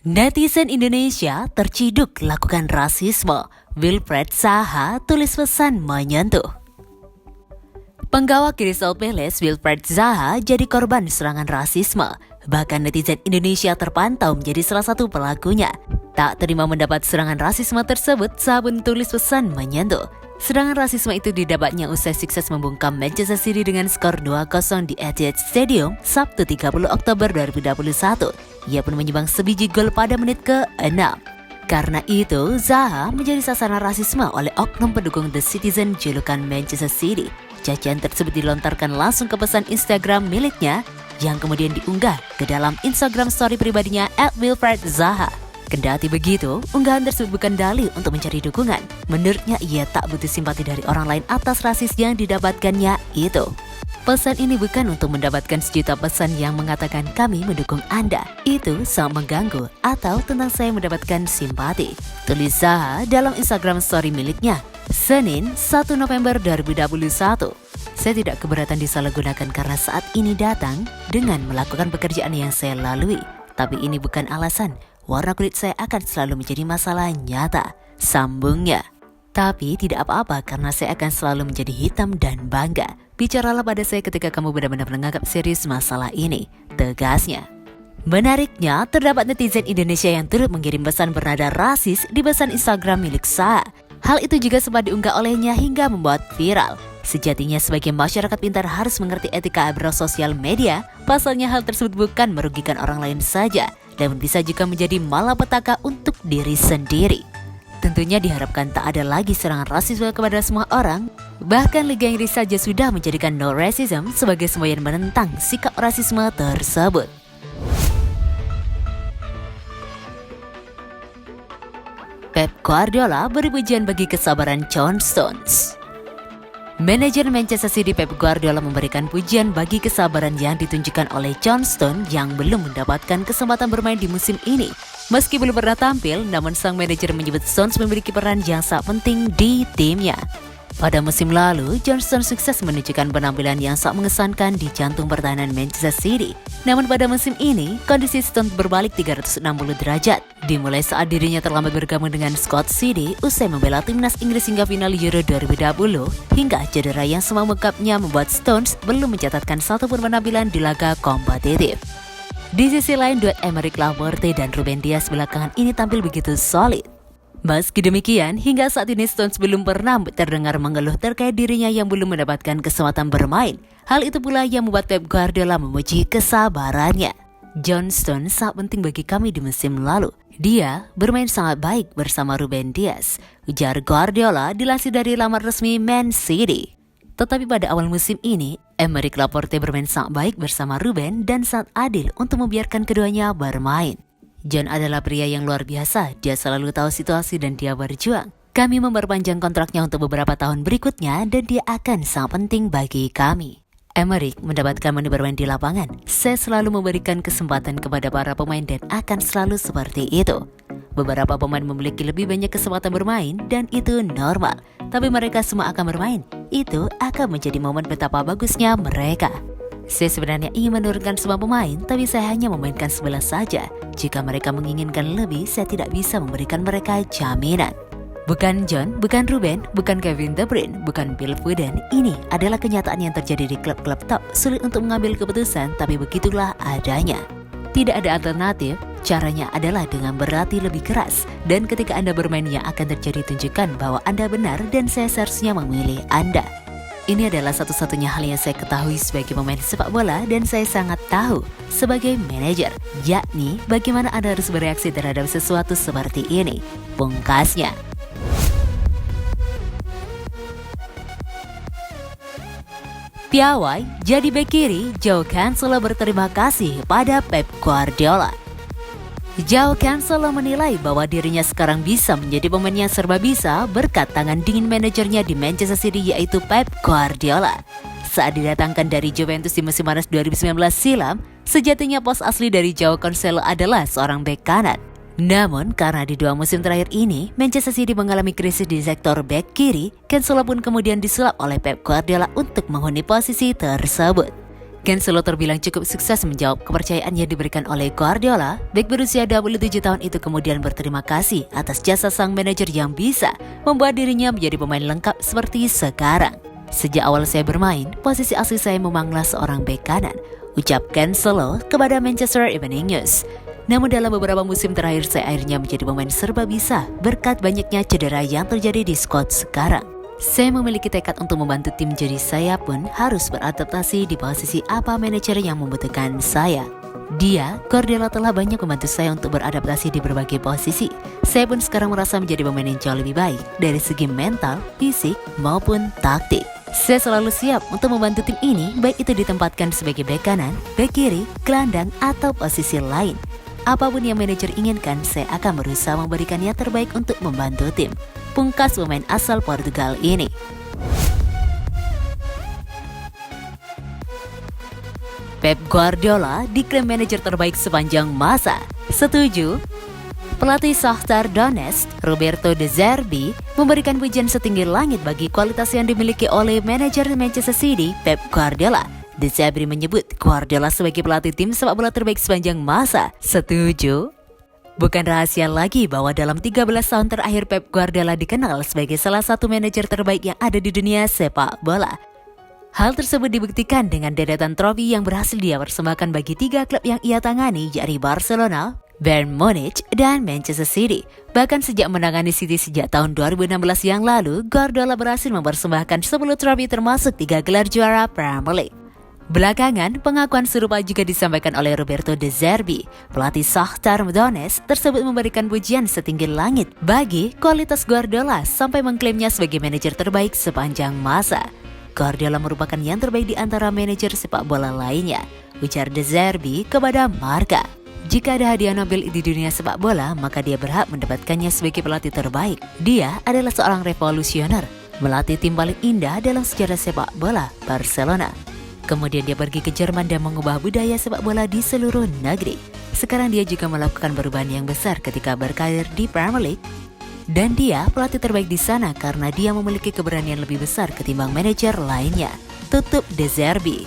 Netizen Indonesia terciduk lakukan rasisme. Wilfried Zaha tulis pesan menyentuh. Penggawa Crystal Palace Wilfried Zaha jadi korban serangan rasisme. Bahkan netizen Indonesia terpantau menjadi salah satu pelakunya. Tak terima mendapat serangan rasisme tersebut, Zaha pun tulis pesan menyentuh. Serangan rasisme itu didapatnya usai sukses membungkam Manchester City dengan skor 2-0 di Etihad Stadium Sabtu 30 Oktober 2021. Ia pun menyumbang sebiji gol pada menit ke-6. Karena itu, Zaha menjadi sasaran rasisme oleh oknum pendukung The Citizen julukan Manchester City. Cacian tersebut dilontarkan langsung ke pesan Instagram miliknya yang kemudian diunggah ke dalam Instagram story pribadinya @Wilfried Zaha. Kendati begitu, unggahan tersebut bukan dalih untuk mencari dukungan. Menurutnya ia tak butuh simpati dari orang lain atas rasis yang didapatkannya itu. Pesan ini bukan untuk mendapatkan sejuta pesan yang mengatakan kami mendukung Anda. Itu sangat mengganggu atau tentang saya mendapatkan simpati. Tulis Zaha dalam Instagram story miliknya. Senin 1 November 2021. Saya tidak keberatan disalahgunakan karena saat ini datang dengan melakukan pekerjaan yang saya lalui. Tapi ini bukan alasan. Warna kulit saya akan selalu menjadi masalah nyata. Sambungnya. Tapi tidak apa-apa karena saya akan selalu menjadi hitam dan bangga. Bicaralah pada saya ketika kamu benar-benar menganggap serius masalah ini, tegasnya. Menariknya, terdapat netizen Indonesia yang turut mengirim pesan bernada rasis di pesan Instagram milik Zaha. Hal itu juga sempat diunggah olehnya hingga membuat viral. Sejatinya sebagai masyarakat pintar harus mengerti etika bersosial media, pasalnya hal tersebut bukan merugikan orang lain saja, dan bisa juga menjadi malapetaka untuk diri sendiri. Tentunya diharapkan tak ada lagi serangan rasisme kepada semua orang. Bahkan Liga Inggris saja sudah menjadikan no racism sebagai semboyan menentang sikap rasisme tersebut. Pep Guardiola beri pujian bagi kesabaran John Stones. Manajer Manchester City Pep Guardiola memberikan pujian bagi kesabaran yang ditunjukkan oleh John Stones yang belum mendapatkan kesempatan bermain di musim ini. Meski belum pernah tampil, namun sang manajer menyebut Stones memiliki peran yang sangat penting di timnya. Pada musim lalu, John Stones sukses menunjukkan penampilan yang sangat mengesankan di jantung pertahanan Manchester City. Namun pada musim ini, kondisi Stones berbalik 360 derajat. Dimulai saat dirinya terlambat bergabung dengan Scott City usai membela timnas Inggris hingga final Euro 2020, hingga cedera yang sempat membekapnya membuat Stones belum mencatatkan satupun penampilan di laga kompetitif. Di sisi lain, duet Aymeric Laporte dan Ruben Dias belakangan ini tampil begitu solid. Meski demikian, hingga saat ini Stones belum pernah terdengar mengeluh terkait dirinya yang belum mendapatkan kesempatan bermain. Hal itu pula yang membuat Pep Guardiola memuji kesabarannya. John Stones sangat penting bagi kami di musim lalu. Dia bermain sangat baik bersama Ruben Dias, ujar Guardiola dilansir dari laman resmi Man City. Tetapi pada awal musim ini, Aymeric Laporte bermain sangat baik bersama Ruben dan sangat adil untuk membiarkan keduanya bermain. John adalah pria yang luar biasa, dia selalu tahu situasi dan dia berjuang. Kami memperpanjang kontraknya untuk beberapa tahun berikutnya dan dia akan sangat penting bagi kami. Aymeric mendapatkan menit bermain di lapangan. Saya selalu memberikan kesempatan kepada para pemain dan akan selalu seperti itu. Beberapa pemain memiliki lebih banyak kesempatan bermain dan itu normal. Tapi mereka semua akan bermain. Itu akan menjadi momen betapa bagusnya mereka. Saya sebenarnya ingin menurunkan semua pemain, tapi saya hanya memainkan 11 saja. Jika mereka menginginkan lebih, saya tidak bisa memberikan mereka jaminan. Bukan John, bukan Ruben, bukan Kevin De Bruyne, bukan Phil Foden. Ini adalah kenyataan yang terjadi di klub-klub top. Sulit untuk mengambil keputusan, tapi begitulah adanya. Tidak ada alternatif, caranya adalah dengan berlatih lebih keras. Dan ketika Anda bermain yang akan terjadi, tunjukkan bahwa Anda benar dan saya seharusnya memilih Anda. Ini adalah satu-satunya hal yang saya ketahui sebagai pemain sepak bola dan saya sangat tahu sebagai manajer, yakni bagaimana Anda harus bereaksi terhadap sesuatu seperti ini, pungkasnya. Piawai jadi bek kiri, Joao Cancelo berterima kasih pada Pep Guardiola. Joao Cancelo menilai bahwa dirinya sekarang bisa menjadi pemain yang serba bisa berkat tangan dingin manajernya di Manchester City yaitu Pep Guardiola. Saat didatangkan dari Juventus di musim panas 2019 silam, sejatinya pos asli dari Joao Cancelo adalah seorang bek kanan. Namun, karena di 2 musim terakhir ini, Manchester City mengalami krisis di sektor bek kiri, Cancelo pun kemudian disulap oleh Pep Guardiola untuk menghuni posisi tersebut. Cancelo terbilang cukup sukses menjawab kepercayaan yang diberikan oleh Guardiola. Bek berusia 27 tahun itu kemudian berterima kasih atas jasa sang manajer yang bisa membuat dirinya menjadi pemain lengkap seperti sekarang. Sejak awal saya bermain, posisi asli saya memanglah seorang bek kanan, ucap Cancelo kepada Manchester Evening News. Namun dalam beberapa musim terakhir saya akhirnya menjadi pemain serba bisa berkat banyaknya cedera yang terjadi di skuad sekarang. Saya memiliki tekad untuk membantu tim, jadi saya pun harus beradaptasi di posisi apa manajer yang membutuhkan saya. Guardiola telah banyak membantu saya untuk beradaptasi di berbagai posisi. Saya pun sekarang merasa menjadi pemain yang jauh lebih baik dari segi mental, fisik, maupun taktik. Saya selalu siap untuk membantu tim ini, baik itu ditempatkan sebagai bek kanan, bek kiri, gelandang, atau posisi lain. Apapun yang manajer inginkan, saya akan berusaha memberikan yang terbaik untuk membantu tim. Pungkas pemain asal Portugal ini. Pep Guardiola diklaim manajer terbaik sepanjang masa. Setuju? Pelatih Shakhtar Donetsk, Roberto De Zerbi, memberikan pujian setinggi langit bagi kualitas yang dimiliki oleh manajer Manchester City, Pep Guardiola. De Zerbi menyebut Guardiola sebagai pelatih tim sepak bola terbaik sepanjang masa. Setuju? Bukan rahasia lagi bahwa dalam 13 tahun terakhir Pep Guardiola dikenal sebagai salah satu manajer terbaik yang ada di dunia sepak bola. Hal tersebut dibuktikan dengan deretan trofi yang berhasil dia persembahkan bagi 3 klub yang ia tangani, yakni Barcelona, Bayern Munich, dan Manchester City. Bahkan sejak menangani City sejak tahun 2016 yang lalu, Guardiola berhasil mempersembahkan 10 trofi termasuk 3 gelar juara Premier League. Belakangan, pengakuan serupa juga disampaikan oleh Roberto De Zerbi. Pelatih Shakhtar Donetsk tersebut memberikan pujian setinggi langit bagi kualitas Guardiola sampai mengklaimnya sebagai manajer terbaik sepanjang masa. Guardiola merupakan yang terbaik di antara manajer sepak bola lainnya, ujar De Zerbi kepada Marca. Jika ada hadiah Nobel di dunia sepak bola, maka dia berhak mendapatkannya sebagai pelatih terbaik. Dia adalah seorang revolusioner, melatih tim paling indah dalam sejarah sepak bola, Barcelona. Kemudian dia pergi ke Jerman dan mengubah budaya sepak bola di seluruh negeri. Sekarang dia juga melakukan perubahan yang besar ketika berkarir di Premier League. Dan dia pelatih terbaik di sana karena dia memiliki keberanian lebih besar ketimbang manajer lainnya. Tutup De Zerbi.